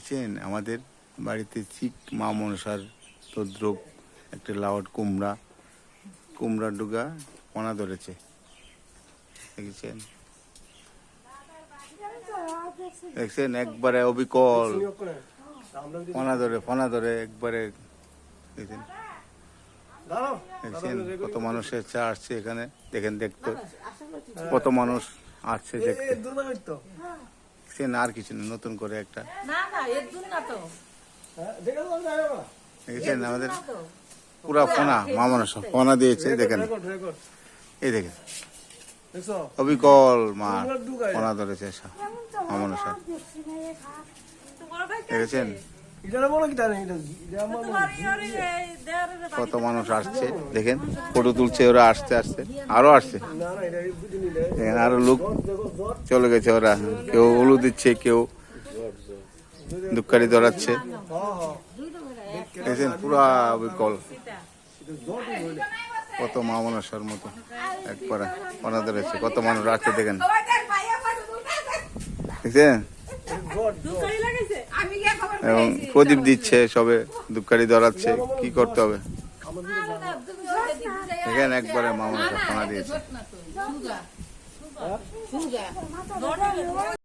দেখছেন আমাদের বাড়িতে ঠিক মা মনসার তদ্রুপ একটা লাউড কুমড়া ডুগা পোনা ধরেছে দেখছেন দেখছেন একবারে অবিকল পোনা ধরে একবারে দেখছেন দেখছেন কত মানুষের চা আসছে এখানে দেখেন দেখতে কত মানুষ আসছে দেখতে দেখছেন আর কিছু না নতুন করে একটা দেখছেন আমাদের পুরা পোনা মা মনসা পোনা দিয়েছে দেখেন এই দেখেন অবিকল মা পোনা ধরেছে মা মনসা দেখেছেন কত মানুষ আসছে দেখেন ফটো তুলছে ওরা আসতে আসতে আরো আসছে দেখেন আরো লোক চলে গেছে ওরা কেউ উলু দিচ্ছে কেউ দুঃখারি ধরাচ্ছে দেখেন পুরা বিকল কত মা মনসার মতো একবারে পোনা ধরেছে কত মানুষ আসছে দেখেন দেখছেন এবং প্রদীপ দিচ্ছে সবে দুঃখারি ধরাচ্ছে কি করতে হবে এখানে একবারে মা মনসা পোনা দিয়েছে